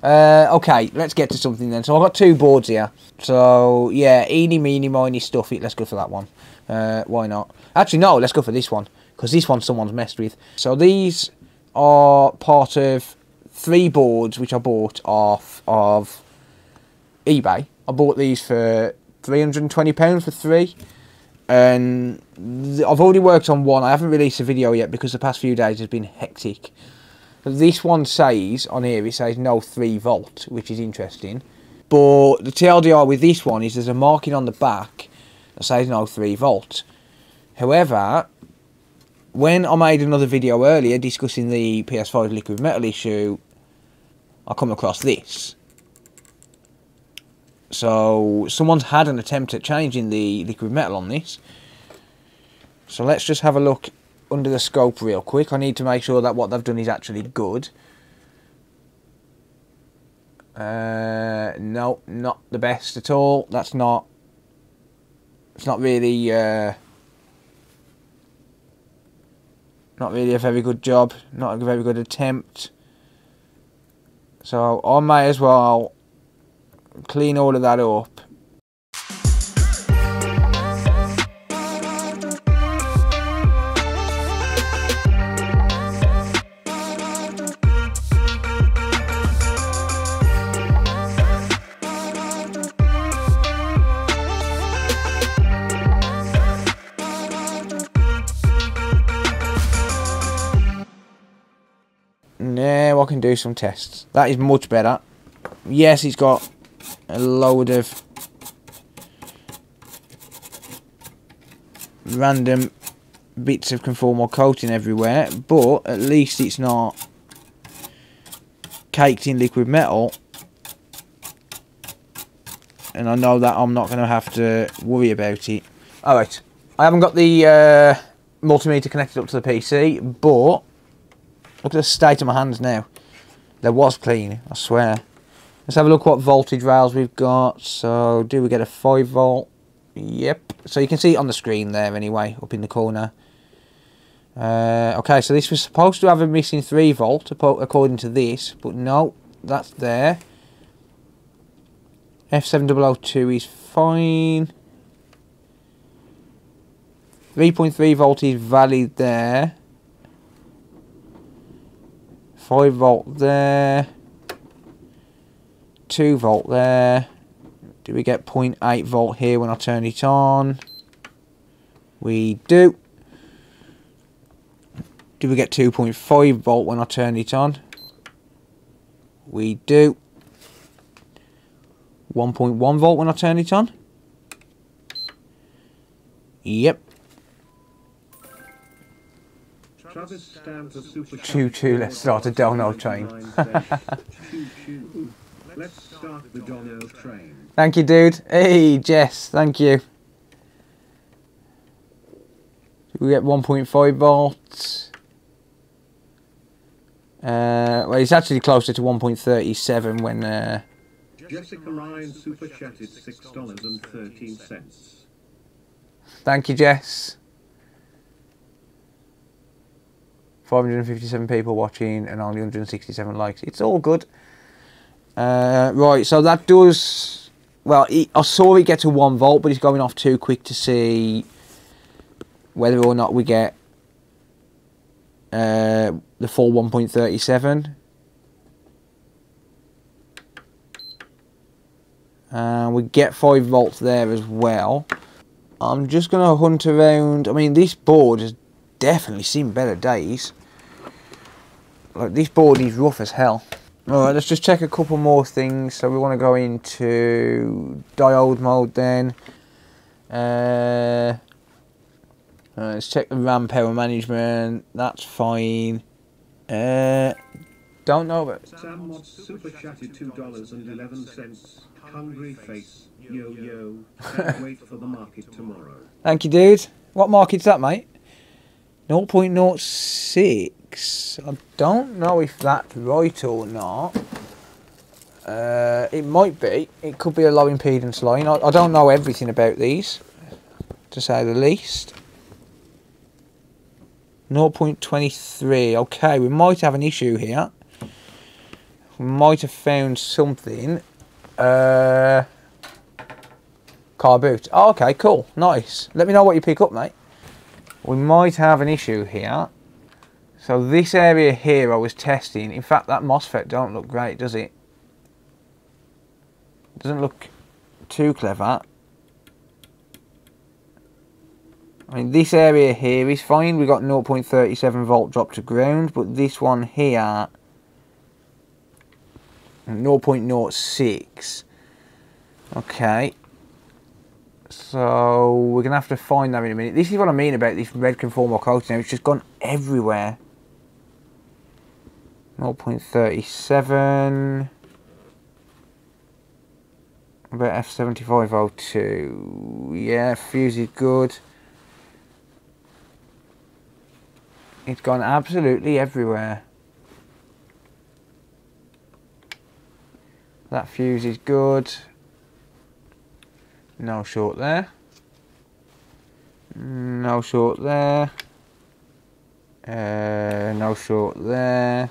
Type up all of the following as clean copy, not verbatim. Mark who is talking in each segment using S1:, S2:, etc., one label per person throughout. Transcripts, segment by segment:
S1: Okay, let's get to something then. So I've got two boards here. So, yeah, eeny, meeny, miny, stuff it. Let's go for that one. Why not? Actually, no, let's go for this one. Because this one someone's messed with. So these are part of 3 boards which I bought off of eBay. I bought these for £320 for 3. And I've already worked on one. I haven't released a video yet because the past few days has been hectic. This one says, on here, it says no 3 volt, which is interesting. But the TLDR with this one is there's a marking on the back that says no 3 volt. However, when I made another video earlier discussing the PS5 liquid metal issue, I come across this. So, someone's had an attempt at changing the liquid metal on this. So let's just have a look under the scope real quick. I need to make sure that what they've done is actually good. No, not the best at all. It's not really not really a very good job, not a very good attempt. So I may as well clean all of that up. Now I can do some tests. That is much better. Yes, it's got a load of random bits of conformal coating everywhere, but at least it's not caked in liquid metal, and I know that I'm not going to have to worry about it. Alright, I haven't got the multimeter connected up to the PC, but look at the state of my hands now. There was clean, I swear. Let's have a look what voltage rails we've got. So, do we get a 5 volt? Yep. So you can see it on the screen there anyway, up in the corner. Okay, so this was supposed to have a missing 3 volt according to this, but no, that's there. F7002 is fine. 3.3 volt is valid there. 5 volt there. 2 volt there. Do we get 0.8 volt here when I turn it on? We do. Do we get 2.5 volt when I turn it on? We do. 1.1 volt when I turn it on? Yep. Choo choo, let's start a dono train.
S2: Let's start the dono train.
S1: Thank you, dude. Hey, Jess, thank you. We get 1.5 volts. Well, it's actually closer to 1.37 when...
S2: Jessica Ryan super chatted $6.13.
S1: Thank you, Jess. 557 people watching and only 167 likes. It's all good. Right, so that does... Well, I saw it get to 1 volt, but it's going off too quick to see whether or not we get the full 1.37. We get 5 volts there as well. I'm just going to hunt around. I mean, this board has definitely seen better days. Like, this board is rough as hell. Alright, let's just check a couple more things. So we want to go into diode mode then. Let's check the RAM power management. That's fine. Don't know about...
S2: Sam Mod super chatted $2.11. Hungry face. Yo yo. Can't wait for the market tomorrow.
S1: Thank you, dude. What market's that, mate? 0.06. I don't know if that's right or not. It might be. It could be a low impedance line. I don't know everything about these, to say the least. 0.23. Okay, we might have an issue here. We might have found something. Car boot. Oh, okay, cool. Nice. Let me know what you pick up, mate. We might have an issue here. So this area here I was testing. In fact, that MOSFET don't look great, does it? Doesn't look too clever. I mean, this area here is fine. We got 0.37 volt drop to ground, but this one here, 0.06. Okay. So we're gonna have to find that in a minute. This is what I mean about this red conformal coating now. It's just gone everywhere. 0.37. About F7502. Yeah, fuse is good. It's gone absolutely everywhere. That fuse is good. No short there. No short there. No short there.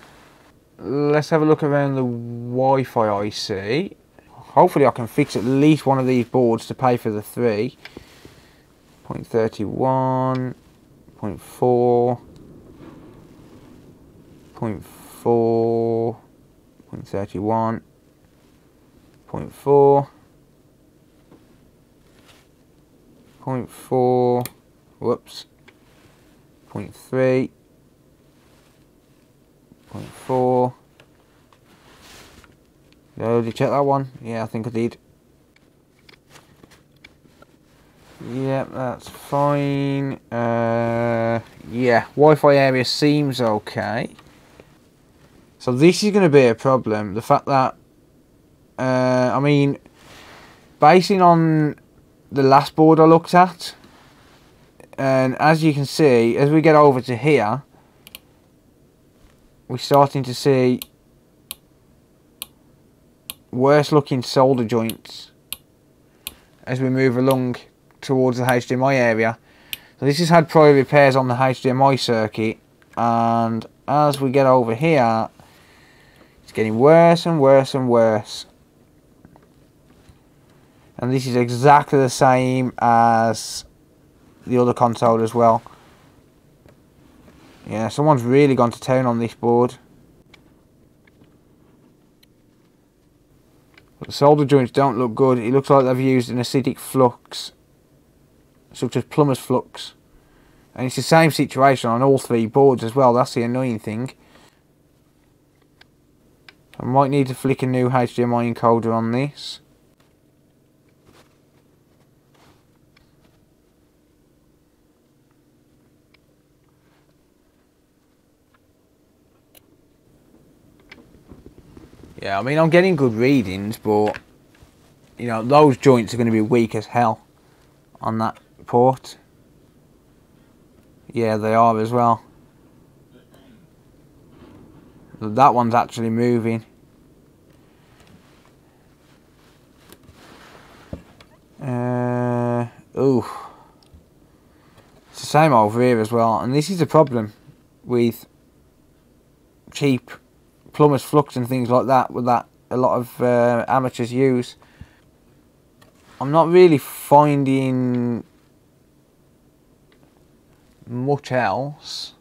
S1: Let's have a look around the Wi-Fi IC. Hopefully I can fix at least one of these boards to pay for the 3. 0.31. 0.4. 0.4. 0.31. 0.4. 0.4. Whoops. 0.3. 0.4. Did I already check that one? Yeah, I think I did. Yep, that's fine. Yeah, Wi-Fi area seems okay. So this is going to be a problem. The fact that, I mean, basing on the last board I looked at, and as you can see, as we get over to here, we're starting to see worse looking solder joints as we move along towards the HDMI area. So this has had prior repairs on the HDMI circuit, and as we get over here, it's getting worse and worse and worse. And this is exactly the same as the other console as well. Yeah, someone's really gone to town on this board. But the solder joints don't look good. It looks like they've used an acidic flux, such as plumber's flux. And it's the same situation on all 3 boards as well. That's the annoying thing. I might need to flick a new HDMI encoder on this. Yeah, I mean, I'm getting good readings, but, you know, those joints are going to be weak as hell on that port. Yeah, they are as well. That one's actually moving. Ooh. It's the same over here as well, and this is the problem with cheap plumber's flux and things like that, with that a lot of amateurs use. I'm not really finding much else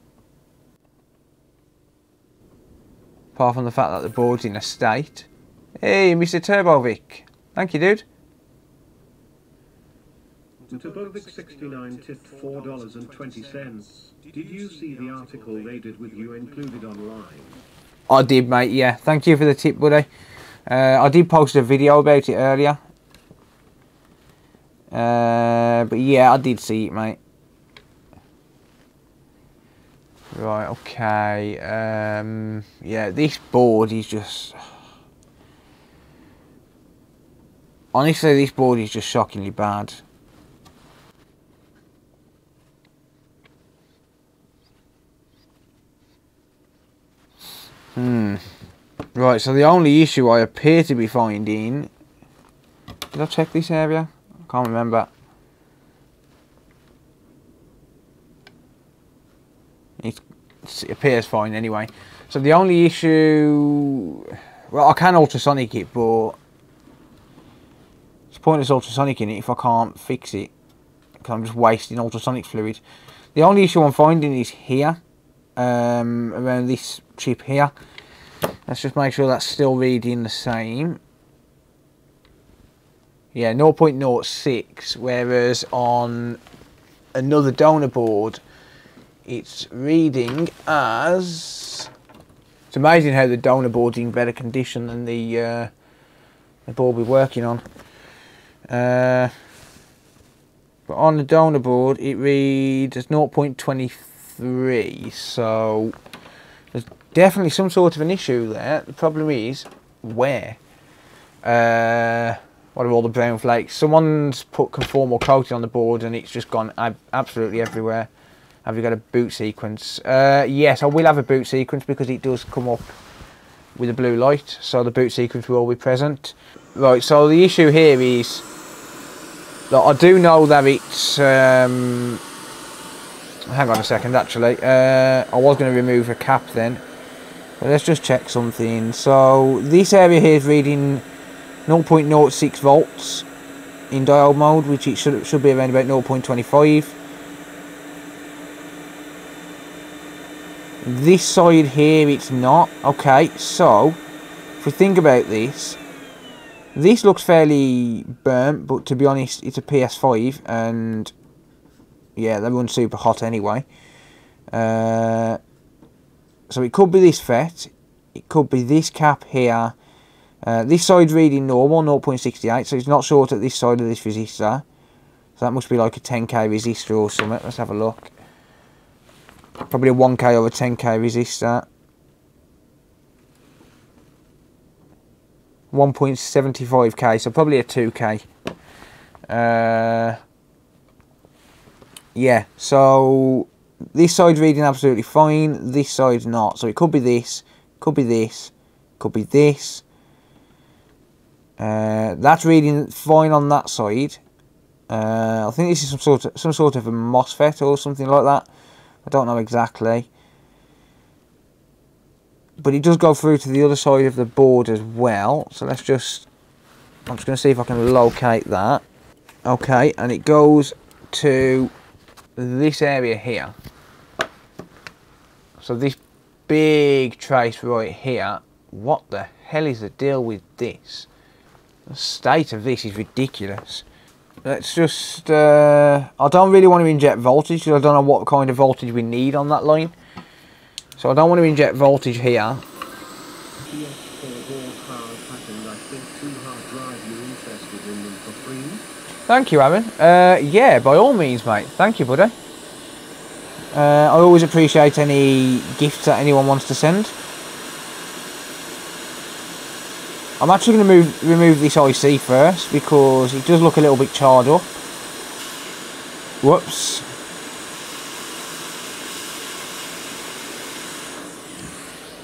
S1: apart from the fact that the board's in a state. Hey, Mr. Turbovic. Thank you, dude.
S2: Turbovic 69 tipped $4.20. Did you see the article they did with you included online?
S1: I did, mate, yeah. Thank you for the tip, buddy. I did post a video about it earlier. But yeah, I did see it, mate. Right, okay. Yeah, this board is just... Honestly, this board is just shockingly bad. Right, so the only issue I appear to be finding... Did I check this area? I can't remember. It appears fine anyway. So the only issue Well, I can ultrasonic it, but it's pointless ultrasonicing it if I can't fix it, because I'm just wasting ultrasonic fluid. The only issue I'm finding is here, around this chip here. Let's just make sure that's still reading the same. Yeah, 0.06, whereas on another donor board it's reading as... It's amazing how the donor board's in better condition than the board we're working on. But on the donor board it reads as 0.23, so there's definitely some sort of an issue there. The problem is, where? What are all the brown flakes? Someone's put conformal coating on the board and it's just gone absolutely everywhere. Have you got a boot sequence? Yes, I will have a boot sequence because it does come up with a blue light, so the boot sequence will be present. Right, so the issue here is that I do know that it's... hang on a second, actually. I was going to remove a cap then. But let's just check something. So this area here is reading 0.06 volts in diode mode, which it should be around about 0.25. This side here it's not. Okay, so if we think about this, this looks fairly burnt, but to be honest it's a PS5 and yeah, they run super hot anyway. So it could be this FET, it could be this cap here. This side's reading normal, 0.68, so it's not short at this side of this resistor. So that must be like a 10k resistor or something. Let's have a look. Probably a 1k or a 10k resistor. 1.75k, so probably a 2k. Yeah, so this side's reading absolutely fine, this side's not. So it could be this, could be this, could be this. That's reading fine on that side. I think this is some sort of a MOSFET or something like that. I don't know exactly, but it does go through to the other side of the board as well. So let's just, I'm just going to see if I can locate that. Okay, and it goes to this area here. So this big trace right here. What the hell is the deal with this? The state of this is ridiculous. Let's just, I don't really want to inject voltage because I don't know what kind of voltage we need on that line. So I don't want to inject voltage here. Thank you, Aaron. Yeah, by all means, mate. Thank you, buddy. I always appreciate any gifts that anyone wants to send. I'm actually going to remove this IC first because it does look a little bit charred up. Whoops.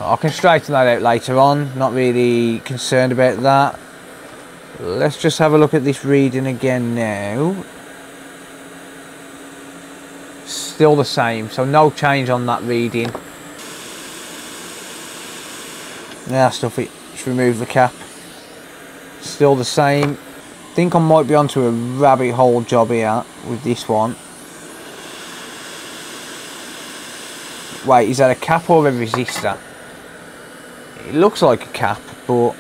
S1: I can straighten that out later on. Not really concerned about that. Let's just have a look at this reading again now. Still the same, so no change on that reading. Now stuff it. Just remove the cap. Still the same. I think I might be onto a rabbit hole job here with this one. Wait, is that a cap or a resistor? It looks like a cap, but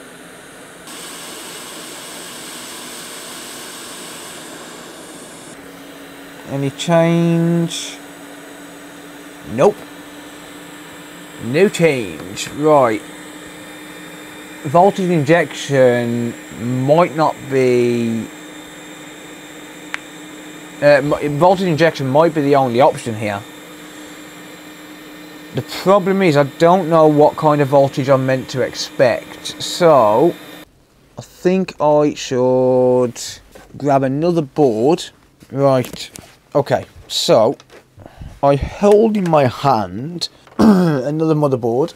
S1: any change? Nope. No change. Right. Voltage injection might not be... voltage injection might be the only option here. The problem is I don't know what kind of voltage I'm meant to expect. So I think I should grab another board. Right. Okay. So I hold in my hand another motherboard.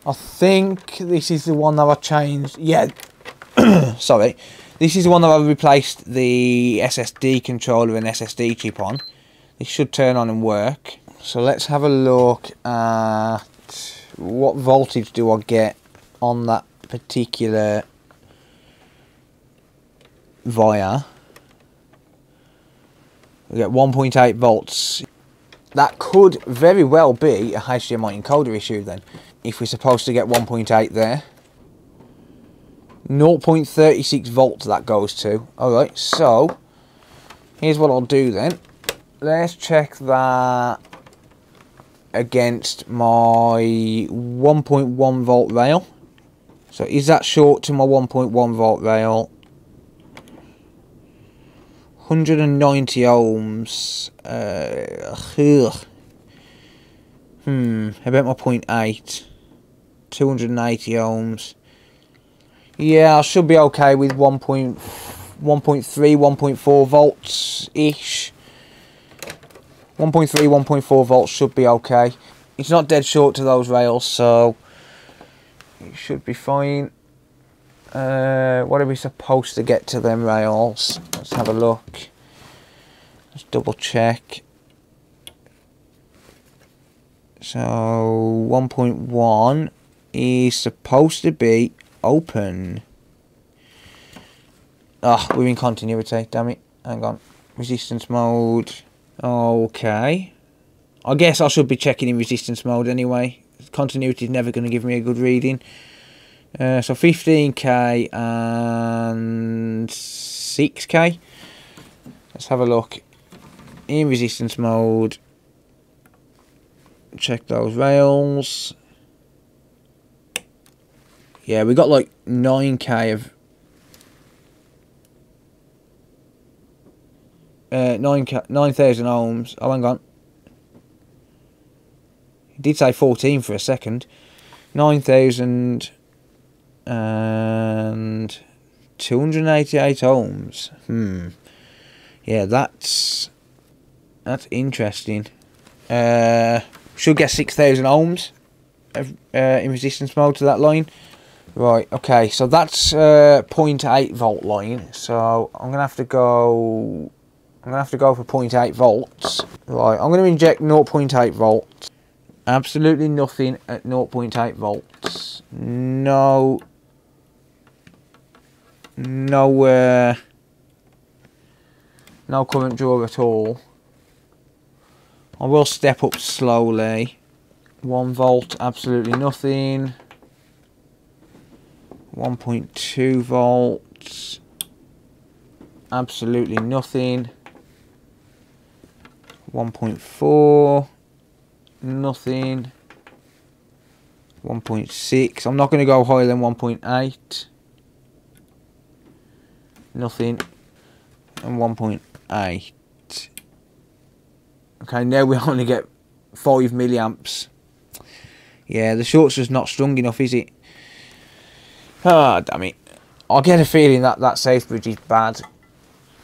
S1: I think this is the one that I changed. Yeah, sorry. This is the one that I replaced the SSD controller and SSD chip on. This should turn on and work. So let's have a look at what voltage do I get on that particular wire. We get 1.8 volts. That could very well be a HDMI encoder issue then, if we're supposed to get 1.8 there. 0.36 volts that goes to. Alright, so here's what I'll do then. Let's check that against my 1.1 volt rail. So is that short to my 1.1 volt rail? 190 ohms. About my 0.8. 280 ohms. Yeah, I should be okay with 1.3, 1.4 volts ish. 1.3, 1.4 volts should be okay. It's not dead short to those rails, so it should be fine. What are we supposed to get to them rails? Let's have a look. Let's double check. So 1.1 is supposed to be open. Ah, we're in continuity, damn it. Hang on. Resistance mode. Okay. I guess I should be checking in resistance mode anyway. Continuity is never going to give me a good reading. So 15k and 6k. Let's have a look. In resistance mode. Check those rails. Yeah, we got like 9k of 9,000 ohms. Oh, hang on. It did say 14 for a second. 9,000 and 288 ohms. Yeah, that's interesting. Should get 6,000 ohms in resistance mode to that line. Right, okay, so that's 0.8 volt line. So I'm gonna have to go for 0.8 volts. Right, I'm gonna inject 0.8 volts. Absolutely nothing at 0.8 volts. No current draw at all. I will step up slowly. 1 volt, absolutely nothing. 1.2 volts, absolutely nothing. 1.4, nothing. 1.6, I'm not going to go higher than 1.8. Nothing. And 1.8. Okay, now we only get 5 milliamps. Yeah, the short's just not strong enough, is it? Ah, damn it. I get a feeling that that safe bridge is bad,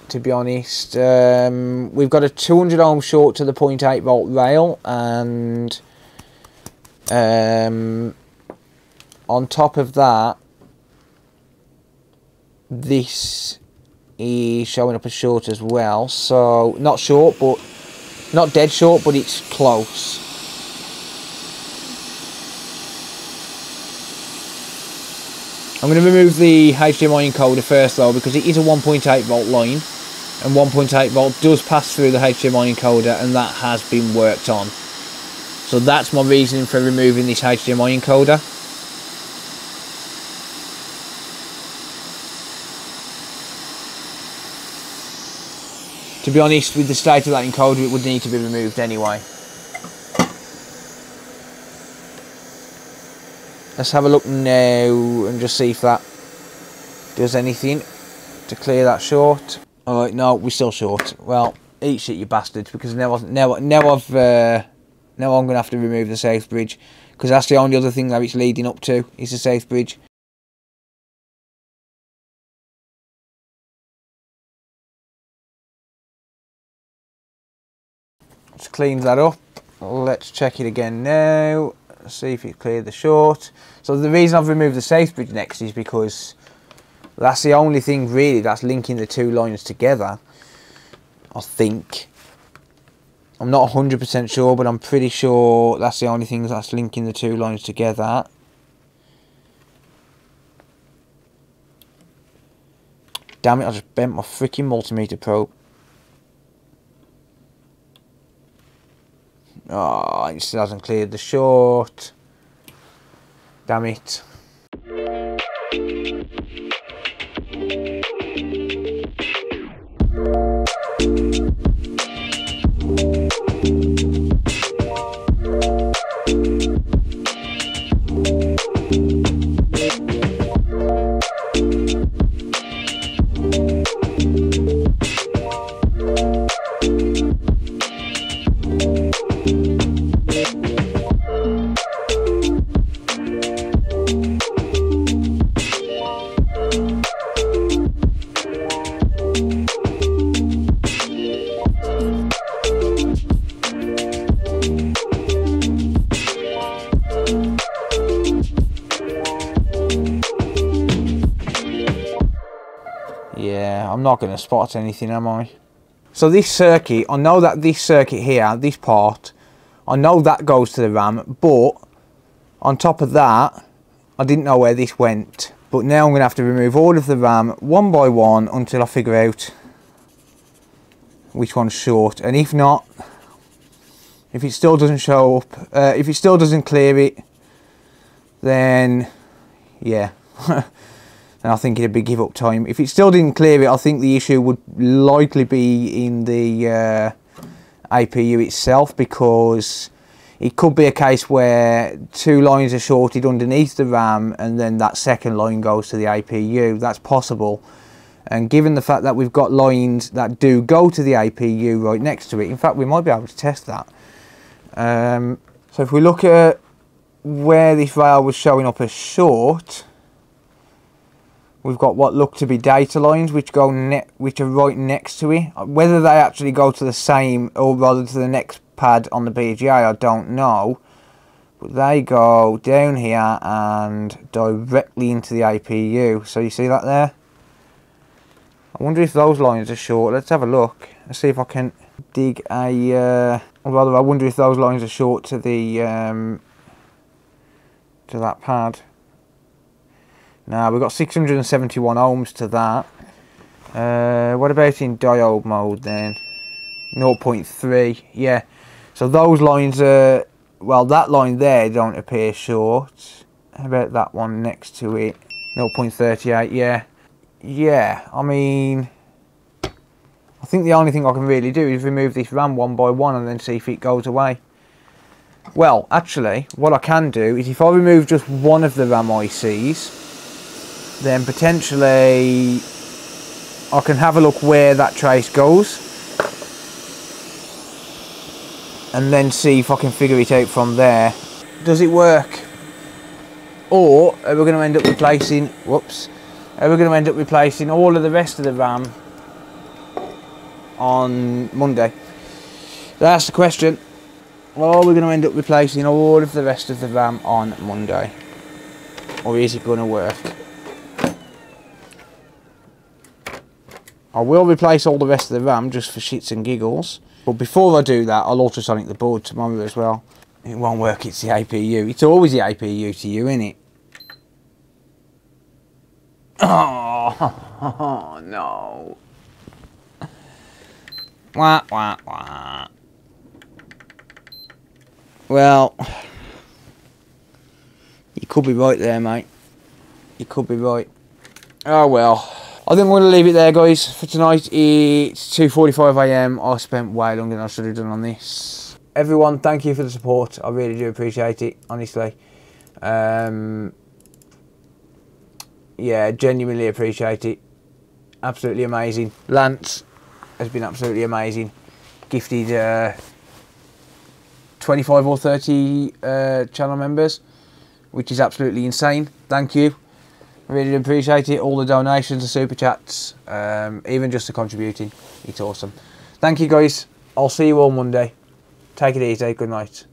S1: to be honest. We've got a 200 ohm short to the 0.8 volt rail, and on top of that, this is showing up as short as well. So, not short, but not dead short, but it's close. I'm going to remove the HDMI encoder first though, because it is a 1.8 volt line, and 1.8 volt does pass through the HDMI encoder, and that has been worked on. So that's my reasoning for removing this HDMI encoder. To be honest, with the state of that encoder, it would need to be removed anyway. Let's have a look now and just see if that does anything to clear that short. Alright, no, we're still short. Well, eat shit, you bastards, because now I'm gonna have to remove the safe bridge, because that's the only other thing that it's leading up to is the safe bridge. Let's clean that up. Let's check it again now. See if it cleared the short. So the reason I've removed the safe bridge next is because that's the only thing really that's linking the two lines together, I think. I'm not 100% sure, but I'm pretty sure that's the only thing that's linking the two lines together. Damn it, I just bent my freaking multimeter probe. Oh, it still hasn't cleared the short. Damn it. Yeah, I'm not going to spot anything, am I? So this circuit, I know that this circuit here, this part, I know that goes to the RAM, but on top of that, I didn't know where this went. But now I'm going to have to remove all of the RAM one by one until I figure out which one's short. And if not, if it still doesn't show up, if it still doesn't clear it, then yeah. And I think it'd be give up time. If it still didn't clear it, I think the issue would likely be in the APU itself, because it could be a case where two lines are shorted underneath the RAM and then that second line goes to the APU. That's possible. And given the fact that we've got lines that do go to the APU right next to it, in fact we might be able to test that. So if we look at where this rail was showing up as short, we've got what look to be data lines which go which are right next to it. Whether they actually go to the same, or rather to the next pad on the BGA, I don't know. But they go down here and directly into the APU. So you see that there? I wonder if those lines are short. Let's have a look. Let's see if I can dig a... or rather, I wonder if those lines are short to the... to that pad. Now we've got 671 ohms to that. What about in diode mode then? 0.3, yeah. So those lines are, well, that line there don't appear short. How about that one next to it? 0.38, yeah. Yeah, I mean, I think the only thing I can really do is remove this RAM one by one and then see if it goes away. Well, actually, what I can do is if I remove just one of the RAM ICs, then potentially I can have a look where that trace goes and then see if I can figure it out from there. Does it work? Or are we going to end up replacing, whoops, are we going to end up replacing all of the rest of the RAM on Monday? That's the question. Or are we going to end up replacing all of the rest of the RAM on Monday? Or is it going to work? I will replace all the rest of the RAM just for shits and giggles. But before I do that, I'll ultrasonic the board tomorrow as well. It won't work, it's the APU. It's always the APU to you, isn't it? Oh, no. Wah, wah, wah. Well, you could be right there, mate. You could be right. Oh, well. I think I'm going to leave it there, guys, for tonight. It's 2:45 AM. I spent way longer than I should have done on this. Everyone, thank you for the support. I really do appreciate it, honestly. Yeah, genuinely appreciate it. Absolutely amazing. Lance has been absolutely amazing. Gifted 25 or 30 channel members, which is absolutely insane. Thank you. Really appreciate it. All the donations, the super chats, even just the contributing. It's awesome. Thank you, guys. I'll see you all Monday. Take it easy. Good night.